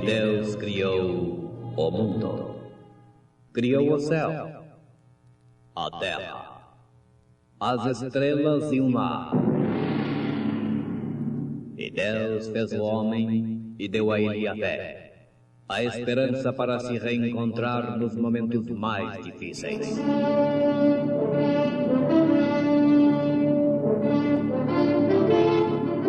Deus criou o mundo. Criou o céu, a terra, as estrelas e o mar. E Deus fez o homem e deu a ele a fé, a esperança para se reencontrar nos momentos mais difíceis.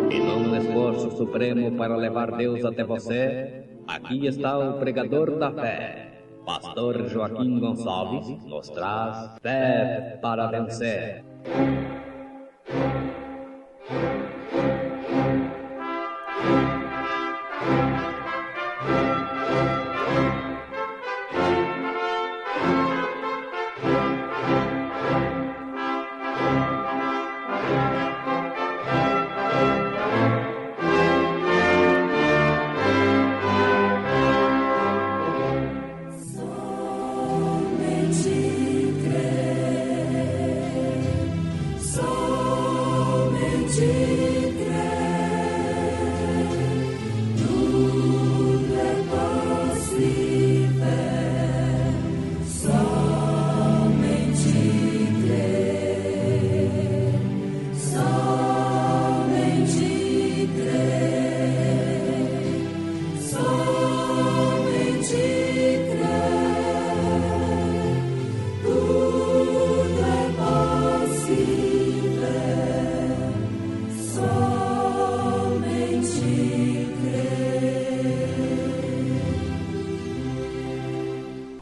E num esforço supremo para levar Deus até você, aqui está o pregador da fé. Pastor Joaquim Gonçalves nos traz fé para vencer.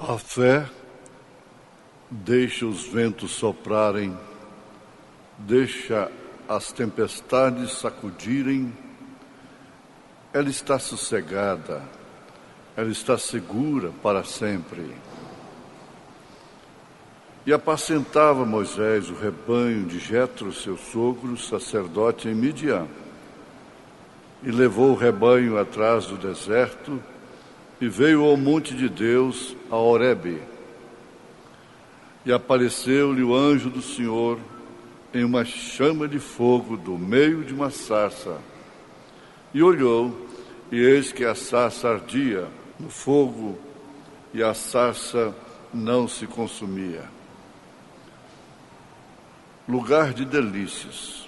A fé deixa os ventos soprarem, deixa as tempestades sacudirem. Ela está sossegada, ela está segura para sempre. E apacentava Moisés o rebanho de Jetro, seu sogro, sacerdote em Midian. E levou o rebanho atrás do deserto, e veio ao monte de Deus, a Horebe. E apareceu-lhe o anjo do Senhor em uma chama de fogo do meio de uma sarça. E olhou, e eis que a sarça ardia no fogo, e a sarça não se consumia. Lugar de delícias.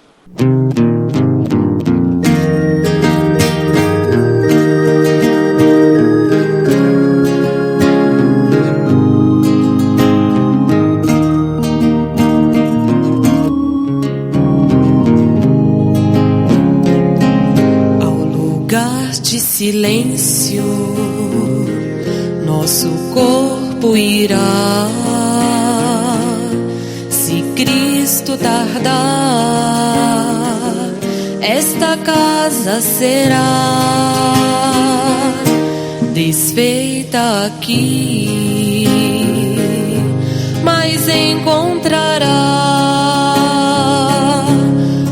De silêncio, nosso corpo irá. Se Cristo tardar, esta casa será desfeita aqui, mas encontrará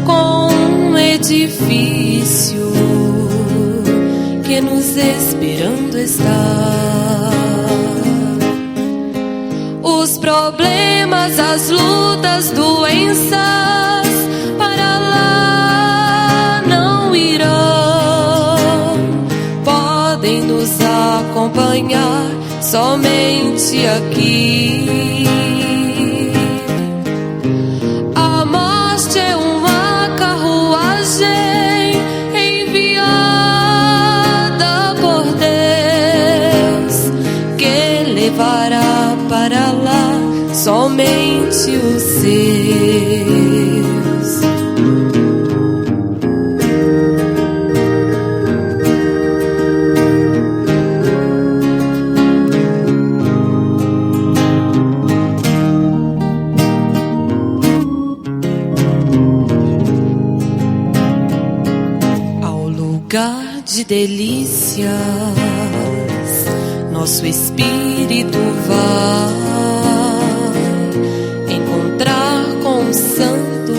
com um edifício que nos esperando está. Os problemas, as lutas, doenças para lá não irão. Podem nos acompanhar somente aqui. A morte é uma carruagem levará para lá somente os seus. Ao lugar de delícias, nosso espírito vai encontrar com os santos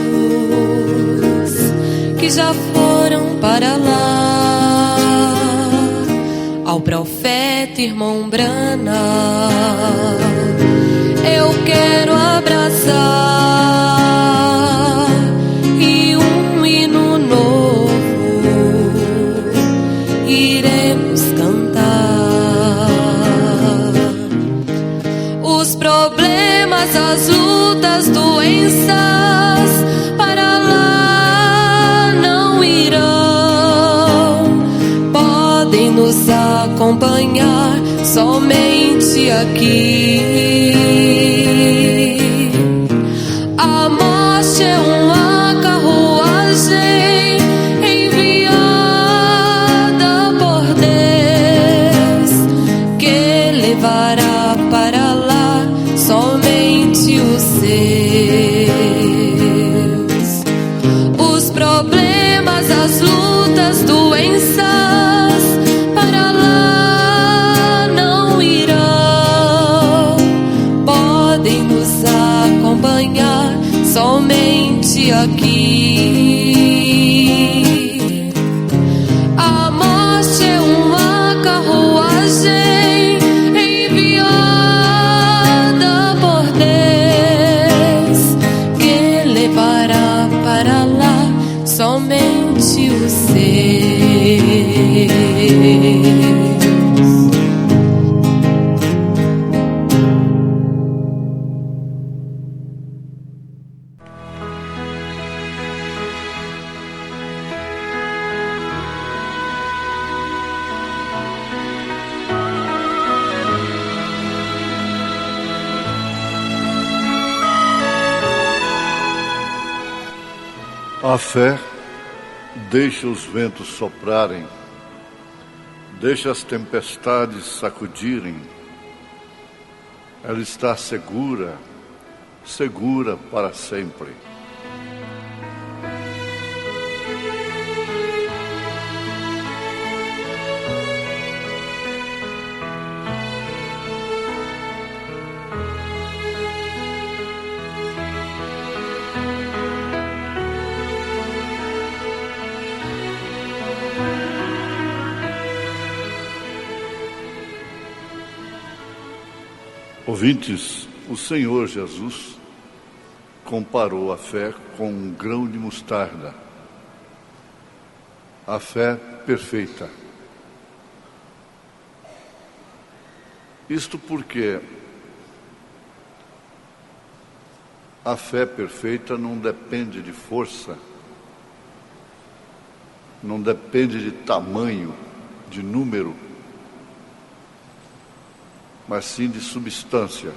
que já foram para lá. Ao profeta irmão Brana, eu quero abraçar e um hino novo iremos cantar. Os problemas, as lutas, doenças, para lá não irão. Podem nos acompanhar somente aqui. A morte é uma carruagem enviada por Deus, que levará para lá somente os seus. Os problemas, as lutas, doenças, para lá não irão. Podem nos acompanhar somente aqui. A morte é uma carruagem enviada por Deus, que levará para lá somente os seus. A fé deixa os ventos soprarem, deixa as tempestades sacudirem. Ela está segura, segura para sempre. Ouvintes, o Senhor Jesus comparou a fé com um grão de mostarda, a fé perfeita. Isto porque a fé perfeita não depende de força, não depende de tamanho, de número, mas sim de substância.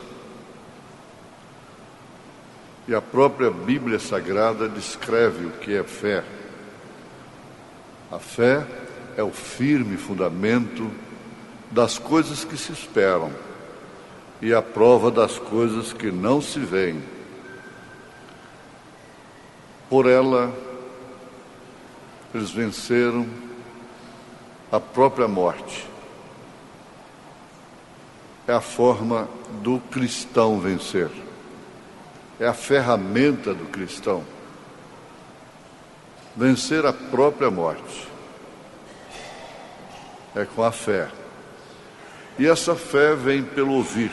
E a própria Bíblia Sagrada descreve o que é fé. A fé é o firme fundamento das coisas que se esperam e a prova das coisas que não se veem. Por ela, eles venceram a própria morte. É a forma do cristão vencer. É a ferramenta do cristão. Vencer a própria morte. É com a fé. E essa fé vem pelo ouvir.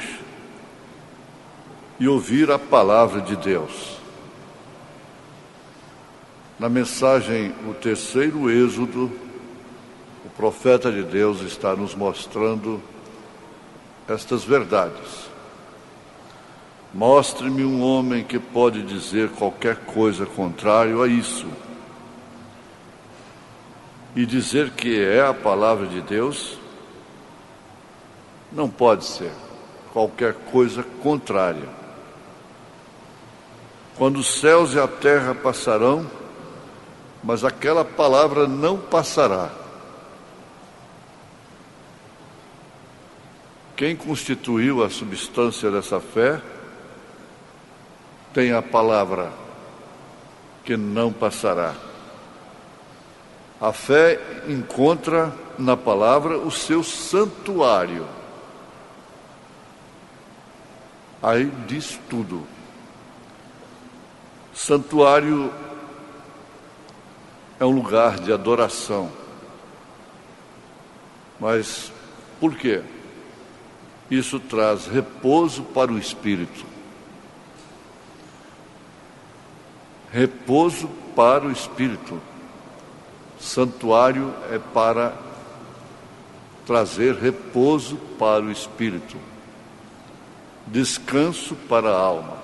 E ouvir a palavra de Deus. Na mensagem, o terceiro Êxodo, o profeta de Deus está nos mostrando estas verdades. Mostre-me um homem que pode dizer qualquer coisa contrário a isso. E dizer que é a palavra de Deus, não pode ser qualquer coisa contrária. Quando os céus e a terra passarão, mas aquela palavra não passará. Quem constituiu a substância dessa fé tem a palavra que não passará. A fé encontra na palavra o seu santuário. Aí diz tudo. Santuário é um lugar de adoração. Mas por quê? Isso traz repouso para o espírito. Repouso para o espírito. Santuário é para trazer repouso para o espírito. descanso para a alma.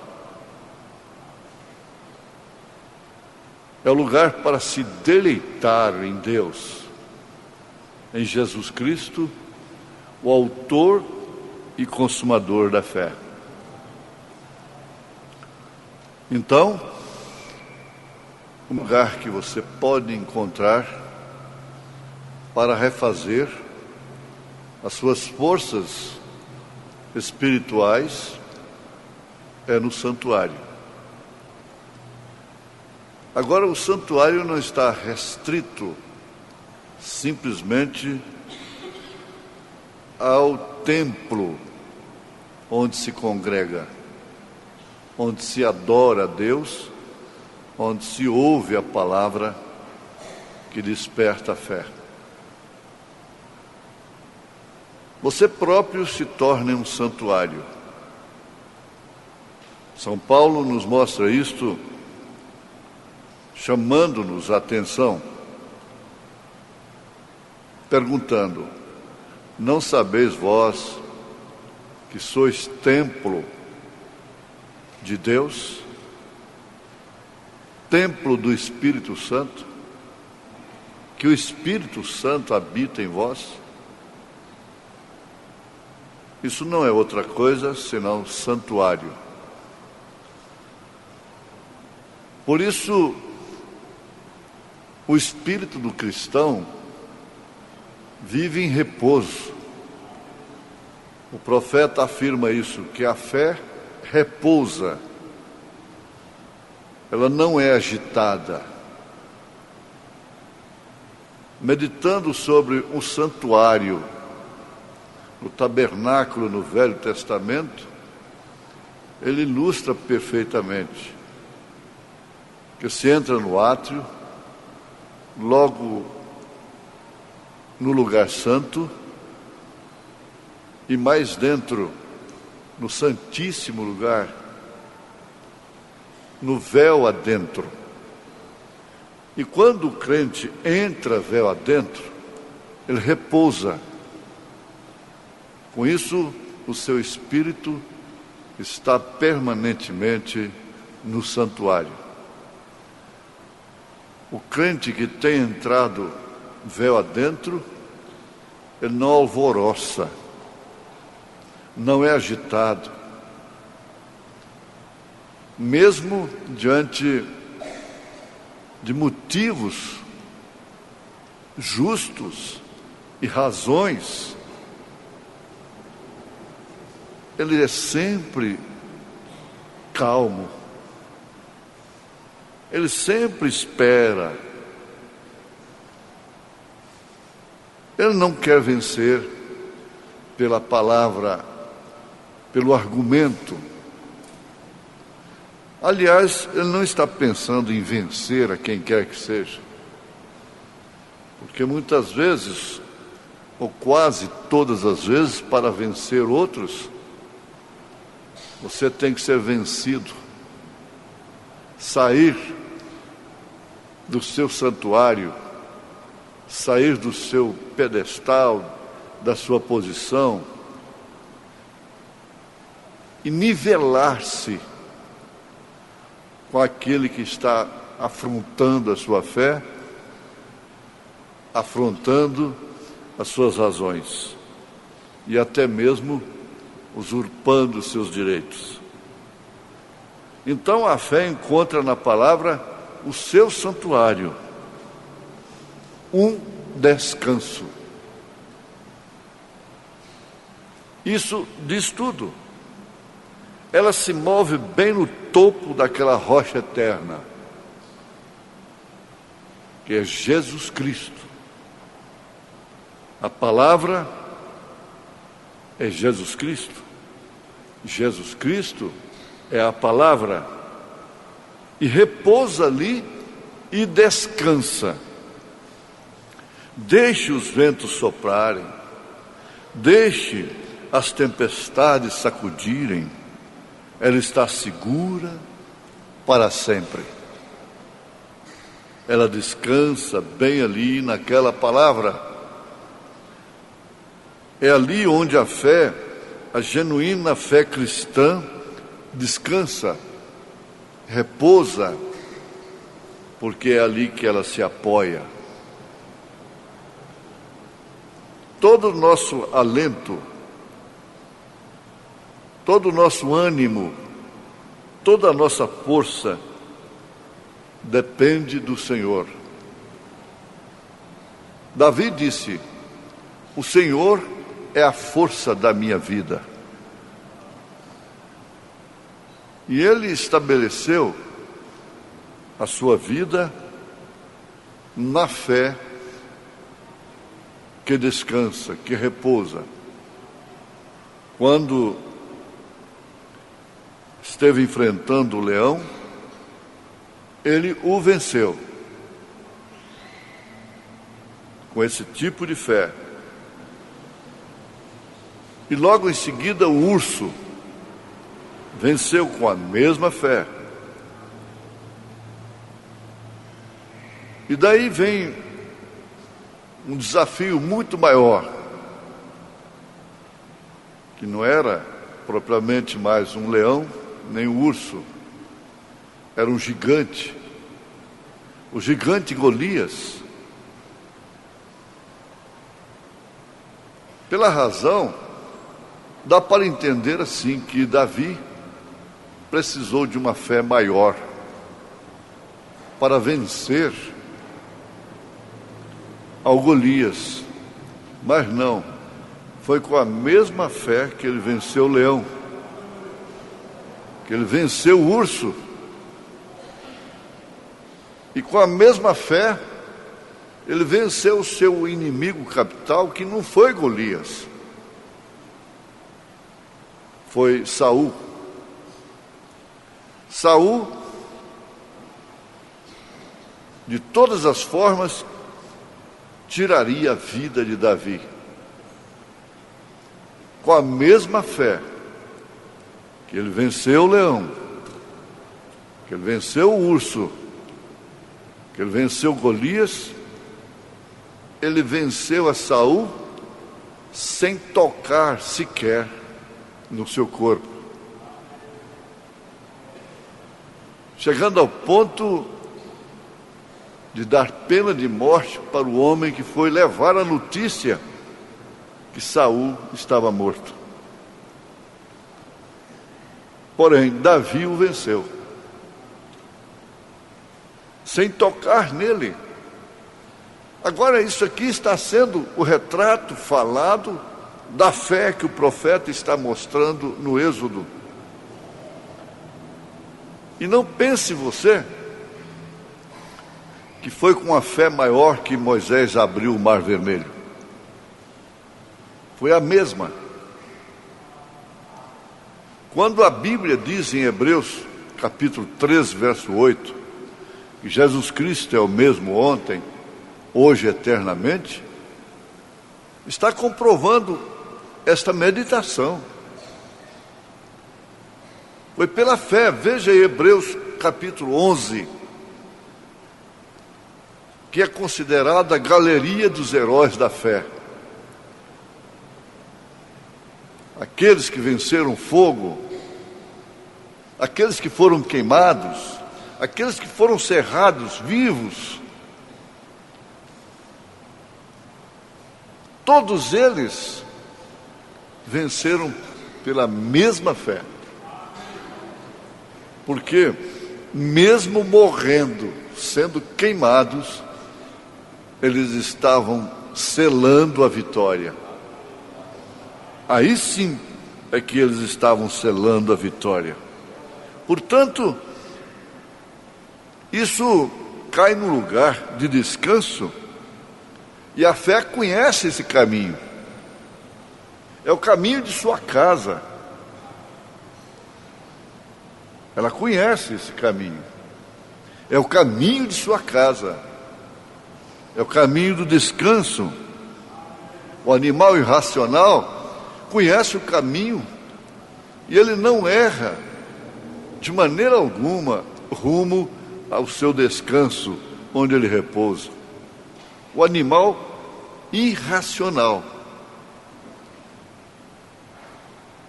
É o lugar para se deleitar em Deus, em Jesus Cristo, o autor e consumador da fé. Então, um lugar que você pode encontrar para refazer as suas forças espirituais é no santuário. Agora, o santuário não está restrito simplesmente ao templo onde se congrega, onde se adora a Deus, onde se ouve a palavra que desperta a fé. Você próprio se torna um santuário. São Paulo nos mostra isto, chamando-nos a atenção, perguntando: não sabeis vós que sois templo de Deus, templo do Espírito Santo, que o Espírito Santo habita em vós? Isso não é outra coisa senão santuário. Por isso, o espírito do cristão vive em repouso. O profeta afirma isso, que a fé repousa. Ela não é agitada. Meditando sobre o santuário, o tabernáculo no Velho Testamento, ele ilustra perfeitamente que se entra no átrio, logo no lugar santo, e mais dentro, no santíssimo lugar, no véu adentro. E quando o crente entra véu adentro, ele repousa. Com isso, o seu espírito está permanentemente no santuário. O crente que tem entrado véu adentro, ele não alvoroça, não é agitado. Mesmo diante de motivos justos e razões, ele é sempre calmo. Ele sempre espera. Ele não quer vencer pela palavra, pelo argumento. Aliás, ele não está pensando em vencer a quem quer que seja. Porque muitas vezes, ou quase todas as vezes, para vencer outros, você tem que ser vencido, sair do seu santuário, sair do seu pedestal, da sua posição, e nivelar-se com aquele que está afrontando a sua fé, afrontando as suas razões, e até mesmo usurpando os seus direitos. Então a fé encontra na palavra o seu santuário, um descanso. Isso diz tudo. Ela se move bem no topo daquela rocha eterna, que é Jesus Cristo. A palavra é Jesus Cristo. Jesus Cristo é a palavra. E repousa ali e descansa. Deixe os ventos soprarem. Deixe as tempestades sacudirem. Ela está segura para sempre. Ela descansa bem ali naquela palavra. É ali onde a fé a genuína fé cristã descansa, repousa, porque é ali que ela se apoia. Todo o nosso alento, todo o nosso ânimo, toda a nossa força depende do Senhor. Davi disse: o Senhor é a força da minha vida. E ele estabeleceu a sua vida na fé que descansa, que repousa. Quando esteve enfrentando o leão, ele o venceu. Com esse tipo de fé. E logo em seguida o urso venceu com a mesma fé. E daí vem um desafio muito maior, que não era propriamente mais um leão, nem um urso, era um gigante, o gigante Golias. Pela razão, dá para entender assim que Davi precisou de uma fé maior para vencer ao Golias, mas não, foi com a mesma fé que ele venceu o leão, que ele venceu o urso, e com a mesma fé ele venceu o seu inimigo capital, que não foi Golias, foi Saul. Saul, de todas as formas, tiraria a vida de Davi. Com a mesma fé que ele venceu o leão, que ele venceu o urso, que ele venceu Golias, ele venceu a Saul sem tocar sequer no seu corpo. Chegando ao ponto de dar pena de morte para o homem que foi levar a notícia que Saul estava morto. Porém, Davi o venceu, sem tocar nele. Agora, isso aqui está sendo o retrato falado da fé que o profeta está mostrando no Êxodo. E não pense você que foi com a fé maior que Moisés abriu o Mar Vermelho. Foi a mesma. Quando a Bíblia diz em Hebreus, capítulo 13, verso 8, que Jesus Cristo é o mesmo ontem, hoje e eternamente, está comprovando esta meditação. Foi pela fé. Veja em Hebreus capítulo 11, que é considerada a galeria dos heróis da fé. Aqueles que venceram fogo, aqueles que foram queimados, aqueles que foram cerrados vivos, todos eles venceram pela mesma fé. Porque mesmo morrendo, sendo queimados, eles estavam selando a vitória. Aí sim é que eles estavam selando a vitória. Portanto, isso cai no lugar de descanso, e a fé conhece esse caminho. É o caminho de sua casa. Ela conhece esse caminho. É o caminho de sua casa. É o caminho do descanso. O animal irracional conhece o caminho e ele não erra de maneira alguma rumo ao seu descanso, onde ele repousa. O animal irracional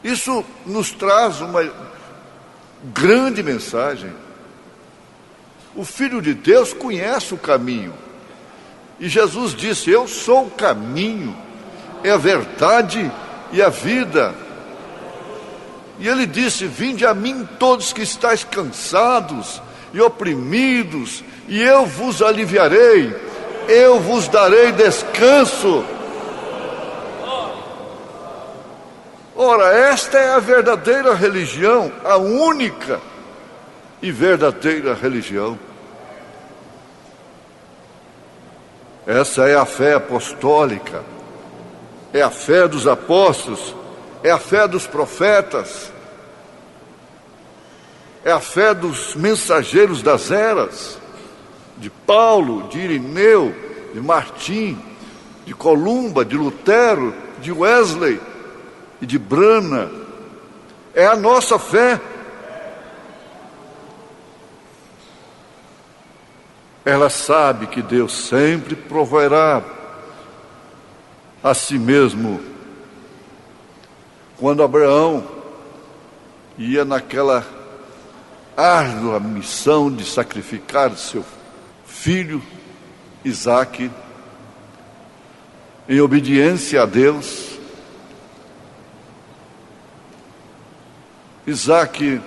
Isso nos traz uma grande mensagem. O Filho de Deus conhece o caminho. E Jesus disse: eu sou o caminho, é a verdade e a vida. E ele disse: vinde a mim todos que estáis cansados e oprimidos, e eu vos aliviarei, eu vos darei descanso. Ora, esta é a verdadeira religião, a única e verdadeira religião. Essa é a fé apostólica, é a fé dos apóstolos, é a fé dos profetas, é a fé dos mensageiros das eras, de Paulo, de Irineu, de Martim, de Columba, de Lutero, de Wesley e de Brana. É a nossa fé. Ela sabe que Deus sempre proverá a si mesmo. Quando Abraão ia naquela árdua missão de sacrificar seu filho Isaque, em obediência a Deus, Isaque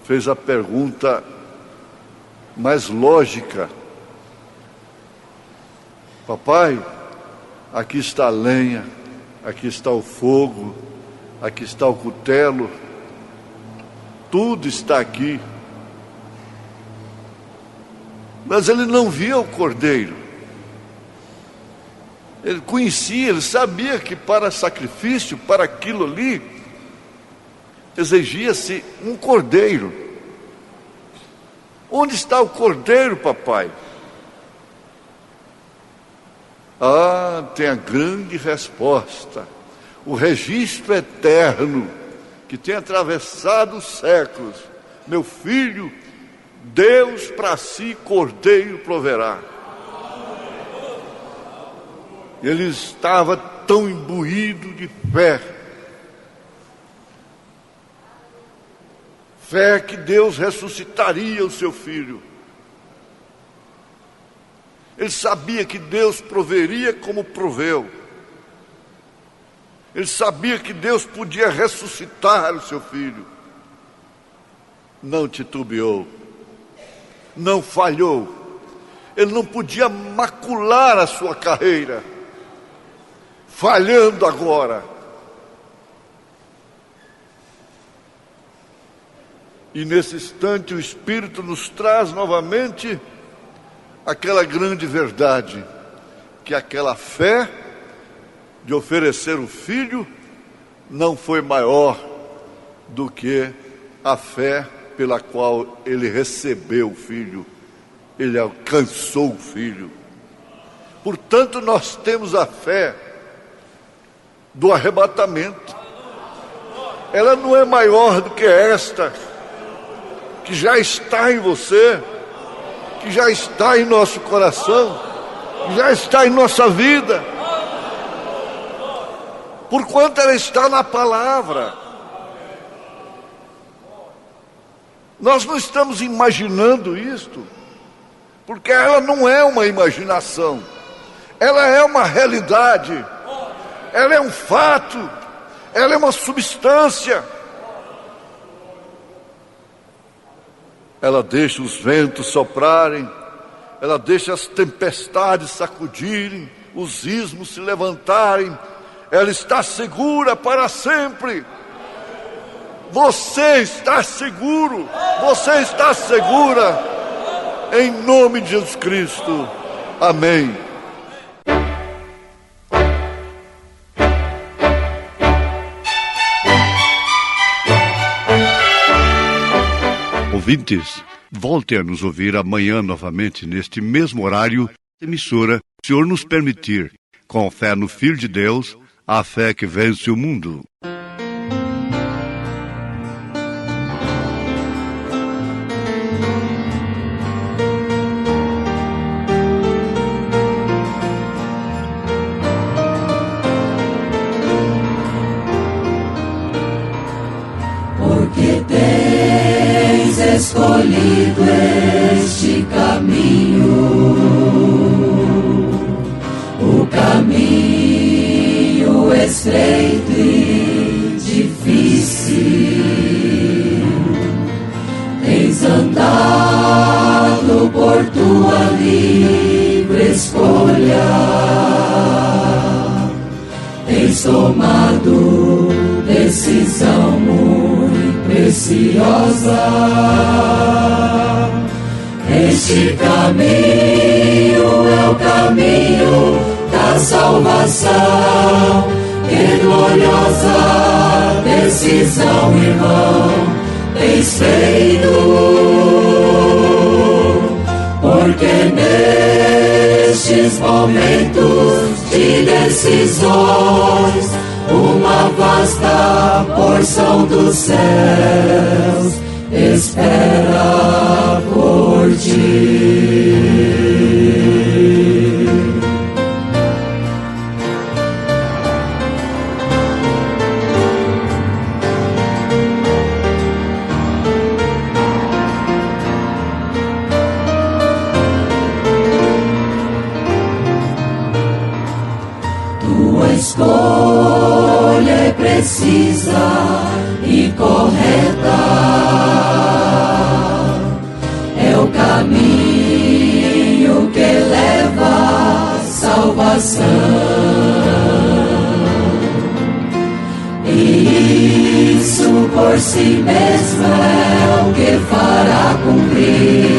fez a pergunta mais lógica: papai, aqui está a lenha, aqui está o fogo, aqui está o cutelo, tudo está aqui. Mas ele não via o cordeiro. Ele conhecia, ele sabia que para sacrifício, para aquilo ali, exigia-se um cordeiro. Onde está o cordeiro, papai? Ah, tem a grande resposta. O registro eterno que tem atravessado os séculos. Meu filho, Deus para si cordeiro proverá. Ele estava tão imbuído de fé. Fé que Deus ressuscitaria o seu filho. Ele sabia que Deus proveria como proveu. Ele sabia que Deus podia ressuscitar o seu filho. Não titubeou, não falhou. Ele não podia macular a sua carreira, falhando agora. E nesse instante o Espírito nos traz novamente aquela grande verdade, que aquela fé de oferecer o filho não foi maior do que a fé pela qual ele recebeu o filho, ele alcançou o filho. Portanto, nós temos a fé do arrebatamento. Ela não é maior do que esta, que já está em você, que já está em nosso coração, que já está em nossa vida, porquanto ela está na palavra. Nós não estamos imaginando isto, porque ela não é uma imaginação, ela é uma realidade, ela é um fato, ela é uma substância. Ela deixa os ventos soprarem, ela deixa as tempestades sacudirem, os ismos se levantarem, ela está segura para sempre. Você está seguro, você está segura, em nome de Jesus Cristo. Amém. Ouvintes, volte a nos ouvir amanhã novamente neste mesmo horário, emissora, se o Senhor nos permitir, com fé no Filho de Deus, a fé que vence o mundo. escolhido este caminho, o caminho estreito e difícil. Tens andado por tua livre escolha, tens tomado decisão muito preciosa. Este caminho é o caminho da salvação. Que gloriosa decisão, irmão, tens feito, porque nestes momentos de decisões, uma vasta porção dos céus espera por ti. Tua escolha é precisa e correta, é o caminho que leva à salvação, e isso por si mesmo é o que fará cumprir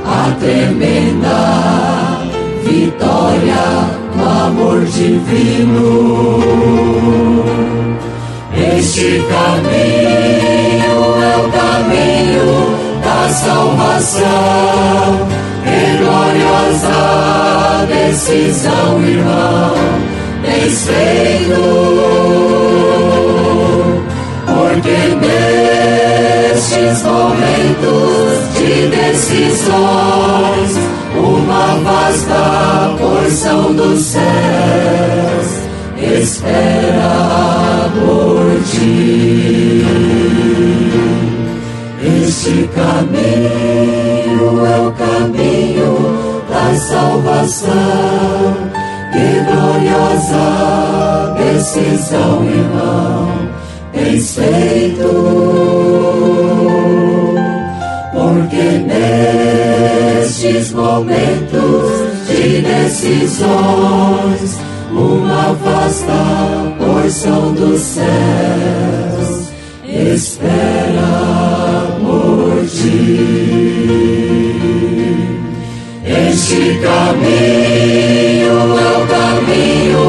a tremenda vitória do amor divino. Este caminho é o caminho da salvação. Que gloriosa decisão, irmão, tens feito, porque nestes momentos de decisões, uma vasta porção dos céus espera por ti. Este caminho é o caminho da salvação. Que gloriosa decisão, irmão, tens feito, porque nestes momentos de decisões, uma vasta porção dos céus espera por ti. Este caminho é o caminho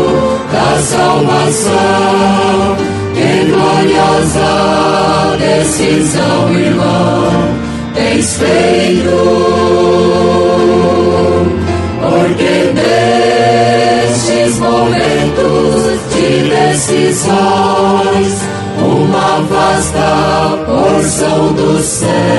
da salvação. Que gloriosa decisão, irmão, tens feito, porque nestes momentos de decisões, uma vasta porção do céu